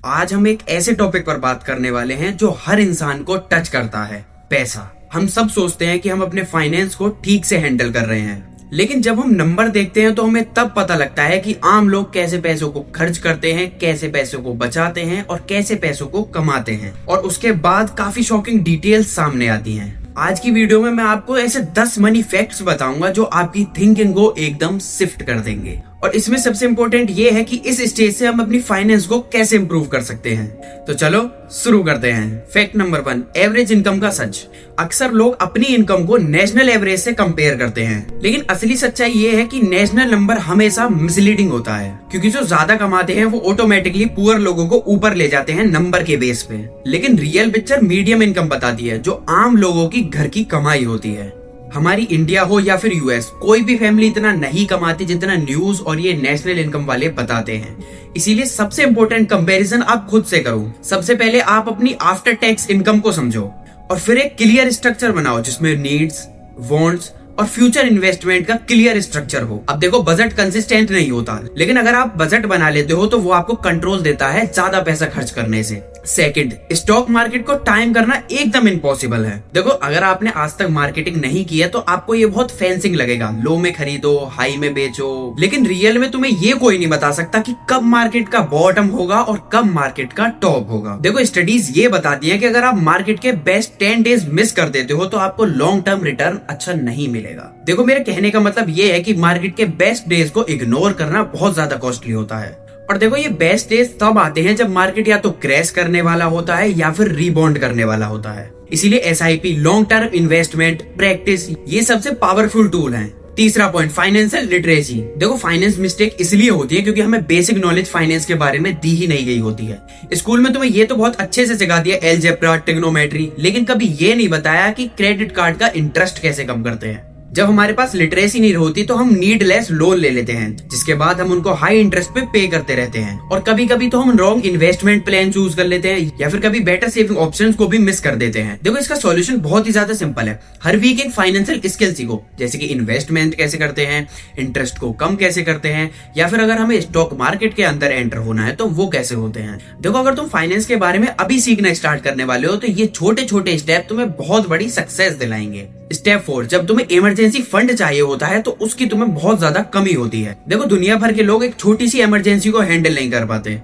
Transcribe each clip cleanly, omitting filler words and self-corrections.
आज हम एक ऐसे टॉपिक पर बात करने वाले हैं जो हर इंसान को टच करता है, पैसा। हम सब सोचते हैं कि हम अपने फाइनेंस को ठीक से हैंडल कर रहे हैं, लेकिन जब हम नंबर देखते हैं तो हमें तब पता लगता है कि आम लोग कैसे पैसों को खर्च करते हैं, कैसे पैसों को बचाते हैं और कैसे पैसों को कमाते हैं। और उसके बाद काफी शॉकिंग डिटेल्स सामने आती हैं। आज की वीडियो में मैं आपको ऐसे 10 मनी फैक्ट्स बताऊंगा जो आपकी थिंकिंग को एकदम शिफ्ट कर देंगे। और इसमें सबसे इम्पोर्टेंट ये है कि इस स्टेज से हम अपनी फाइनेंस को कैसे इंप्रूव कर सकते हैं। तो चलो शुरू करते हैं। फैक्ट नंबर 1, एवरेज इनकम का सच। अक्सर लोग अपनी इनकम को नेशनल एवरेज से कंपेयर करते हैं, लेकिन असली सच्चाई ये है कि नेशनल नंबर हमेशा मिसलीडिंग होता है, क्योंकि जो ज्यादा कमाते हैं वो ऑटोमेटिकली पुअर लोगों को ऊपर ले जाते हैं नंबर के बेस पे। लेकिन रियल पिक्चर मीडियम इनकम बताती है, जो आम लोगों की घर की कमाई होती है। हमारी इंडिया हो या फिर यूएस, कोई भी फैमिली इतना नहीं कमाती जितना न्यूज और ये नेशनल इनकम वाले बताते हैं। इसीलिए सबसे इम्पोर्टेंट कंपैरिजन आप खुद से करो। सबसे पहले आप अपनी आफ्टर टैक्स इनकम को समझो और फिर एक क्लियर स्ट्रक्चर बनाओ जिसमें नीड्स, वांट्स और फ्यूचर इन्वेस्टमेंट का क्लियर स्ट्रक्चर हो। अब देखो, बजट कंसिस्टेंट नहीं होता, लेकिन अगर आप बजट बना लेते हो तो वो आपको कंट्रोल देता है ज्यादा पैसा खर्च करने से। सेकंड, स्टॉक मार्केट को टाइम करना एकदम इम्पॉसिबल है। देखो, अगर आपने आज तक मार्केटिंग नहीं की है तो आपको ये बहुत फैंसिंग लगेगा, लो में खरीदो, हाई में बेचो, लेकिन रियल में तुम्हें ये कोई नहीं बता सकता कि कब मार्केट का बॉटम होगा और कब मार्केट का टॉप होगा। देखो, स्टडीज ये बताती है कि अगर आप मार्केट के बेस्ट 10 डेज मिस कर देते हो तो आपको लॉन्ग टर्म रिटर्न अच्छा नहीं मिलेगा। देखो, मेरे कहने का मतलब ये है कि मार्केट के बेस्ट डेज को इग्नोर करना बहुत ज्यादा कॉस्टली होता है। और देखो, ये बेस्ट डेज तब आते हैं जब मार्केट या तो क्रैश करने वाला होता है या फिर रीबाउंड करने वाला होता है। इसीलिए SIP, long term investment practice, ये सबसे पावरफुल टूल हैं। तीसरा पॉइंट, फाइनेंशियल लिटरेसी। देखो, फाइनेंस मिस्टेक इसलिए होती है क्योंकि हमें बेसिक नॉलेज फाइनेंस के बारे में दी ही नहीं गई होती है। स्कूल में तुम्हें ये तो बहुत अच्छे से सिखा दिया, अलजेब्रा, ट्रिग्नोमेट्री, लेकिन कभी ये नहीं बताया कि क्रेडिट कार्ड का इंटरेस्ट कैसे कम करते हैं। जब हमारे पास लिटरेसी नहीं होती तो हम नीडलेस लोन ले लेते हैं, जिसके बाद हम उनको हाई इंटरेस्ट पे करते रहते हैं। और कभी कभी तो हम रॉन्ग इन्वेस्टमेंट प्लान चूज कर लेते हैं या फिर कभी बेटर सेविंग ऑप्शंस को भी मिस कर देते हैं। देखो, इसका सॉल्यूशन बहुत ही ज्यादा सिंपल है। हर वीक एक फाइनेंशियल स्किल सीखो, जैसे कि इन्वेस्टमेंट कैसे करते हैं, इंटरेस्ट को कम कैसे करते हैं, या फिर अगर हमें स्टॉक मार्केट के अंदर एंटर होना है तो वो कैसे होते हैं। देखो, अगर तुम फाइनेंस के बारे में अभी सीखना स्टार्ट करने वाले हो तो ये छोटे छोटे स्टेप तुम्हें बहुत बड़ी सक्सेस दिलाएंगे। स्टेप 4, जब तुम्हें इमरजेंसी फंड चाहिए होता है तो उसकी तुम्हें बहुत ज्यादा कमी होती है। देखो, दुनिया भर के लोग एक छोटी सी इमरजेंसी को हैंडल नहीं कर पाते।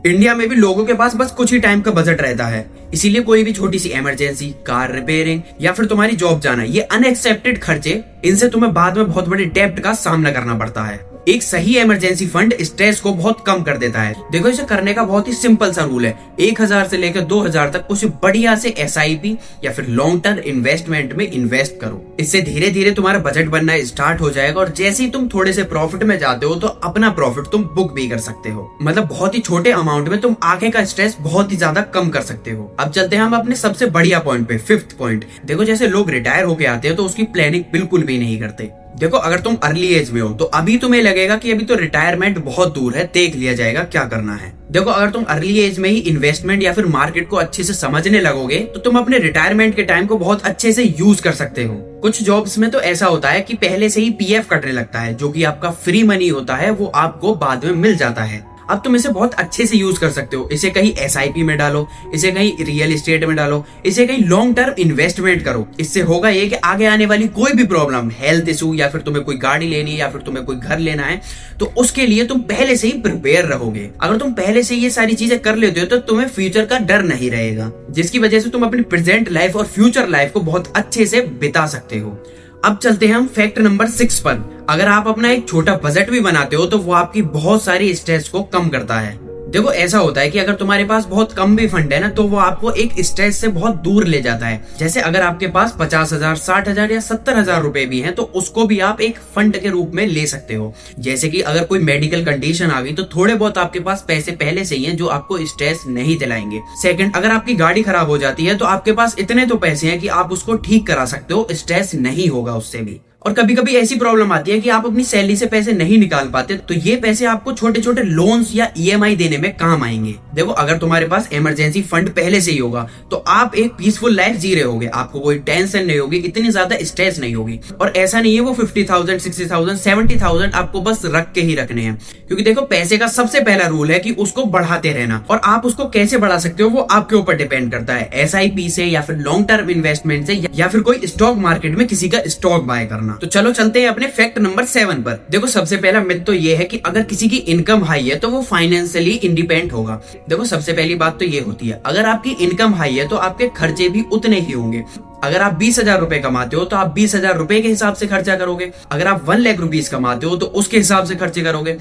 इंडिया में भी लोगों के पास बस कुछ ही टाइम का बजट रहता है, इसीलिए कोई भी छोटी सी इमरजेंसी, कार रिपेयरिंग या फिर तुम्हारी जॉब जाना, ये अनएक्सपेक्टेड खर्चे, इनसे तुम्हें बाद में बहुत बड़े डेब्ट का सामना करना पड़ता है। एक सही इमरजेंसी फंड स्ट्रेस को बहुत कम कर देता है। देखो, इसे करने का बहुत ही सिंपल सा रूल है। 1000 से लेकर 2000 तक कुछ बढ़िया से एसआईपी या फिर लॉन्ग टर्म इन्वेस्टमेंट में इन्वेस्ट करो। इससे धीरे धीरे तुम्हारा बजट बनना स्टार्ट हो जाएगा और जैसे ही तुम थोड़े से प्रॉफिट में जाते हो तो अपना प्रॉफिट तुम बुक भी कर सकते हो। मतलब बहुत ही छोटे अमाउंट में तुम आगे का स्ट्रेस बहुत ही ज्यादा कम कर सकते हो। अब चलते हैं हम अपने सबसे बढ़िया पॉइंट पे, 5th पॉइंट। देखो, जैसे लोग रिटायर होके आते हैं तो उसकी प्लानिंग बिल्कुल भी नहीं करते। देखो, अगर तुम अर्ली एज में हो तो अभी तुम्हें लगेगा कि अभी तो रिटायरमेंट बहुत दूर है, देख लिया जाएगा क्या करना है। देखो, अगर तुम अर्ली एज में ही इन्वेस्टमेंट या फिर मार्केट को अच्छे से समझने लगोगे तो तुम अपने रिटायरमेंट के टाइम को बहुत अच्छे से यूज कर सकते हो। कुछ जॉब्स में तो ऐसा होता है कि पहले से ही पीएफ कटने लगता है, जो कि आपका फ्री मनी होता है, वो आपको बाद में मिल जाता है। अब तुम इसे बहुत अच्छे से यूज कर सकते हो। इसे कहीं एसआईपी में डालो, इसे कहीं रियल एस्टेट में डालो, इसे कहीं लॉन्ग टर्म इन्वेस्टमेंट करो। इससे होगा ये कि आगे आने वाली कोई भी प्रॉब्लम, हेल्थ इशू या फिर तुम्हें कोई गाड़ी लेनी है या फिर तुम्हें कोई घर लेना है, तो उसके लिए तुम पहले से ही प्रिपेयर रहोगे। अगर तुम पहले से ये सारी चीजें कर लेते हो तो तुम्हें फ्यूचर का डर नहीं रहेगा, जिसकी वजह से तुम अपनी प्रेजेंट लाइफ और फ्यूचर लाइफ को बहुत अच्छे से बिता सकते हो। अब चलते हैं हम फैक्ट नंबर 6 पर। अगर आप अपना एक छोटा बजट भी बनाते हो तो वो आपकी बहुत सारी स्ट्रेस को कम करता है। देखो, ऐसा होता है कि अगर तुम्हारे पास बहुत कम भी फंड है ना तो वो आपको एक स्ट्रेस से बहुत दूर ले जाता है। जैसे अगर आपके पास 50,000, 60,000 या 70,000 रुपए भी हैं तो उसको भी आप एक फंड के रूप में ले सकते हो। जैसे कि अगर कोई मेडिकल कंडीशन आ गई तो थोड़े बहुत आपके पास पैसे पहले से ही हैं जो आपको स्ट्रेस नहीं दिलाएंगे। सेकंड, अगर आपकी गाड़ी खराब हो जाती है तो आपके पास इतने तो पैसे हैं कि आप उसको ठीक करा सकते हो, स्ट्रेस नहीं होगा उससे भी। और कभी कभी ऐसी प्रॉब्लम आती है कि आप अपनी सैलरी से पैसे नहीं निकाल पाते, तो ये पैसे आपको छोटे छोटे लोन्स या ईएमआई देने में काम आएंगे। देखो अगर तुम्हारे पास इमरजेंसी फंड पहले से ही होगा तो आप एक पीसफुल लाइफ जी रहे होगे, आपको कोई टेंशन नहीं होगी, इतनी ज्यादा स्ट्रेस नहीं होगी। और ऐसा नहीं है वो 50,000, 60,000, 70,000 आपको बस रख के ही रखने हैं, क्योंकि देखो पैसे का सबसे पहला रूल है कि उसको बढ़ाते रहना, और आप उसको कैसे बढ़ा सकते हो वो आपके ऊपर डिपेंड करता है, एसआईपी से या फिर लॉन्ग टर्म इन्वेस्टमेंट से या फिर कोई स्टॉक मार्केट में किसी का स्टॉक बाय करना। तो चलो चलते हैं अपने फैक्ट नंबर 7 पर। देखो सबसे पहला मिथ तो ये है कि अगर किसी की इनकम हाई है तो वो फाइनेंशियली इंडिपेंडेंट होगा। देखो सबसे पहली बात तो ये होती है, अगर आपकी इनकम हाई है तो आपके खर्चे भी उतने ही होंगे। अगर आप 20,000 रुपए कमाते हो तो आप 20,000 रुपए के हिसाब से खर्चा करोगे। अगर आप 1 लाख रुपीज कमाते हो तो उसके हिसाब से खर्चे करोगे।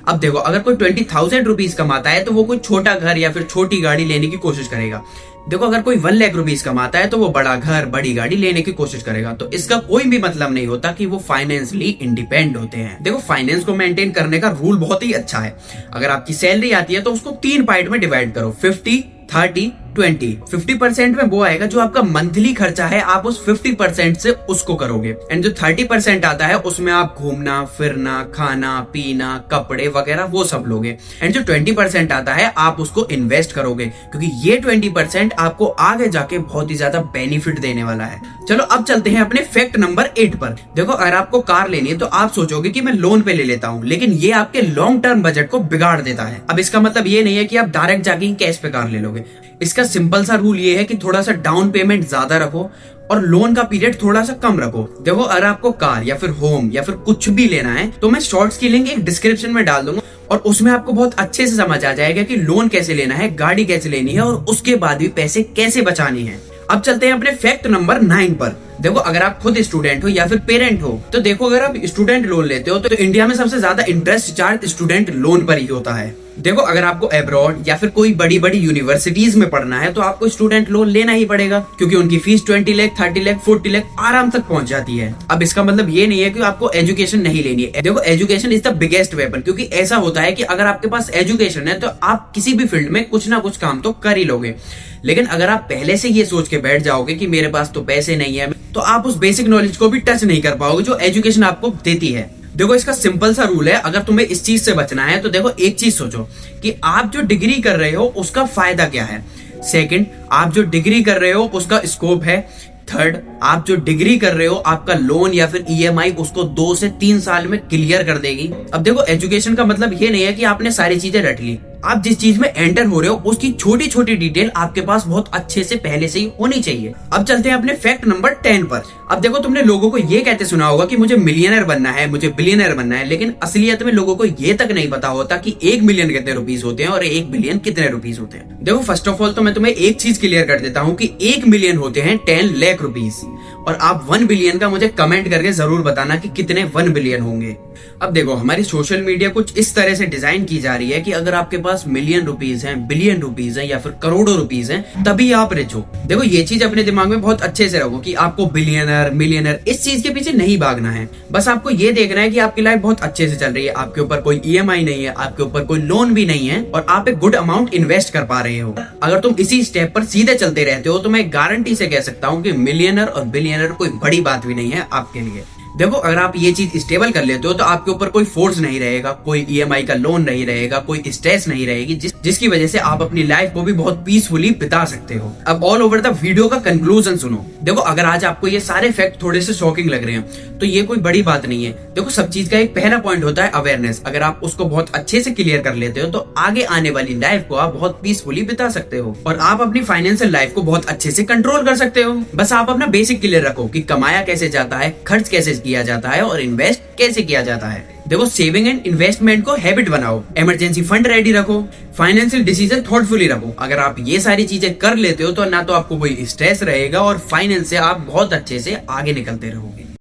अब देखो अगर कोई 20,000 रुपीज कमाता है तो वो कोई छोटा घर या फिर छोटी गाड़ी लेने की कोशिश करेगा। देखो अगर कोई 1 लाख रुपीज कमाता है तो वो बड़ा घर, बड़ी गाड़ी लेने की कोशिश करेगा। तो इसका कोई भी मतलब नहीं होता कि वो फाइनेंशियली इंडिपेंडेंट होते हैं। देखो फाइनेंस को मेंटेन करने का रूल बहुत ही अच्छा है। अगर आपकी सैलरी आती है तो उसको 3 पार्ट में डिवाइड करो, 50, 30, 20। 50% में वो आएगा जो आपका मंथली खर्चा है, आप उस 50% से उसको करोगे। एंड जो 30% आता है उसमें आप घूमना फिरना, खाना पीना, कपड़े वगैरह वो सब लोगे। एंड जो 20% आता है आप उसको इन्वेस्ट करोगे, क्योंकि ये 20% आपको आगे जाके बहुत ही ज्यादा बेनिफिट देने वाला है। चलो अब चलते हैं अपने फैक्ट नंबर 8 पर। देखो अगर आपको कार लेनी है तो आप सोचोगे कि मैं लोन पे ले लेता हूँ, लेकिन ये आपके लॉन्ग टर्म बजट को बिगाड़ देता है। अब इसका मतलब ये नहीं है कि आप डायरेक्ट जाके कैश पे कार ले लोगे। इसका सिंपल सा रूल ये है कि थोड़ा सा डाउन पेमेंट ज्यादा रखो और लोन का पीरियड थोड़ा सा कम रखो। देखो अगर आपको कार या फिर होम या फिर कुछ भी लेना है तो मैं शॉर्ट्स की लिंक एक डिस्क्रिप्शन में डाल दूंगा, और उसमें आपको बहुत अच्छे से समझ आ जाएगा कि लोन कैसे लेना है, गाड़ी कैसे लेनी है और उसके बाद भी पैसे कैसे बचाने हैं। अब चलते हैं अपने फैक्ट नंबर 9 पर। देखो अगर आप खुद स्टूडेंट हो या फिर पेरेंट हो तो देखो अगर आप स्टूडेंट लोन लेते हो तो इंडिया में सबसे ज्यादा इंटरेस्ट चार्ज स्टूडेंट लोन पर ही होता है। देखो अगर आपको अब्रॉड या फिर कोई बड़ी बड़ी यूनिवर्सिटीज में पढ़ना है तो आपको स्टूडेंट लोन लेना ही पड़ेगा, क्योंकि उनकी फीस 20 लाख, 30 लाख, 40 लाख आराम तक पहुंच जाती है। अब इसका मतलब ये नहीं है कि आपको एजुकेशन नहीं लेनी है। देखो education is the biggest weapon, क्योंकि ऐसा होता है कि अगर आपके पास एजुकेशन है तो आप किसी भी फील्ड में कुछ ना कुछ काम तो कर ही लोगे। लेकिन अगर आप पहले से ये सोच के बैठ जाओगे कि मेरे पास तो पैसे नहीं है, तो आप उस बेसिक नॉलेज को भी टच नहीं कर पाओगे जो एजुकेशन आपको देती है। देखो इसका सिंपल सा रूल है, अगर तुम्हें इस चीज से बचना है तो देखो एक चीज सोचो कि आप जो डिग्री कर रहे हो उसका फायदा क्या है। सेकंड, आप जो डिग्री कर रहे हो उसका स्कोप है। थर्ड, आप जो डिग्री कर रहे हो आपका लोन या फिर ईएमआई उसको 2 से 3 साल में क्लियर कर देगी। अब देखो एजुकेशन का मतलब ये नहीं है कि आपने सारी चीजें रट ली। आप जिस चीज में एंटर हो रहे हो उसकी छोटी छोटी डिटेल आपके पास बहुत अच्छे से पहले से ही होनी चाहिए। अब चलते हैं अपने फैक्ट नंबर 10 पर। अब देखो तुमने लोगों को ये कहते सुना होगा कि मुझे मिलियनर बनना है, मुझे बिलियनर बनना है, लेकिन असलियत में लोगों को ये तक नहीं पता होता कि 1 मिलियन कितने रुपीस होते हैं और 1 बिलियन कितने रुपीस होते हैं। देखो फर्स्ट ऑफ ऑल तो मैं तुम्हें एक चीज क्लियर कर देता हूँ कि 1 मिलियन होते हैं 10 लाख रुपीस, और आप 1 बिलियन का मुझे कमेंट करके जरूर बताना कि कितने 1 बिलियन होंगे। अब देखो हमारी सोशल मीडिया कुछ इस तरह से डिजाइन की जा रही है कि अगर आपके पास मिलियन रुपीस हैं, बिलियन रुपीस हैं या फिर करोड़ों रुपीस हैं तभी आप रिच हो। देखो ये चीज अपने दिमाग में बहुत अच्छे से रखो कि आपको बिलियनर मिलियनर इस चीज के पीछे नहीं भागना है। बस आपको ये देखना है कि आपकी लाइफ बहुत अच्छे से चल रही है, आपके ऊपर कोई ईएमआई नहीं है, आपके ऊपर कोई लोन भी नहीं है और आप एक गुड अमाउंट इन्वेस्ट कर पा रहे हो। अगर तुम इसी स्टेप पर सीधे चलते रहते हो तो मैं गारंटी से कह सकता हूँ कि मिलियनर और बिलियनर कोई बड़ी बात भी नहीं है आपके लिए। देखो अगर आप ये चीज स्टेबल कर लेते हो तो आपके ऊपर कोई फोर्स नहीं रहेगा, कोई ईएमआई का लोन नहीं रहेगा, कोई स्ट्रेस नहीं रहेगी, जिसकी वजह से आप अपनी लाइफ को भी बहुत पीसफुली बिता सकते हो। अब ऑल ओवर द वीडियो का कंक्लूजन सुनो। देखो अगर आज आपको ये सारे फैक्ट थोड़े से शॉकिंग लग रहे हैं तो ये कोई बड़ी बात नहीं है। देखो सब चीज का एक पहला पॉइंट होता है अवेयरनेस। अगर आप उसको बहुत अच्छे से क्लियर कर लेते हो तो आगे आने वाली लाइफ को आप बहुत पीसफुली बिता सकते हो और आप अपनी फाइनेंशियल लाइफ को बहुत अच्छे से कंट्रोल कर सकते हो। बस आप अपना बेसिक क्लियर रखो कि कमाया कैसे जाता है, खर्च कैसे किया जाता है और इन्वेस्ट कैसे किया जाता है। देखो सेविंग एंड इन्वेस्टमेंट को हैबिट बनाओ, इमरजेंसी फंड रेडी रखो, फाइनेंशियल डिसीजन थॉटफुली रखो। अगर आप ये सारी चीजें कर लेते हो तो ना तो आपको कोई स्ट्रेस रहेगा और फाइनेंस से आप बहुत अच्छे से आगे निकलते रहोगे।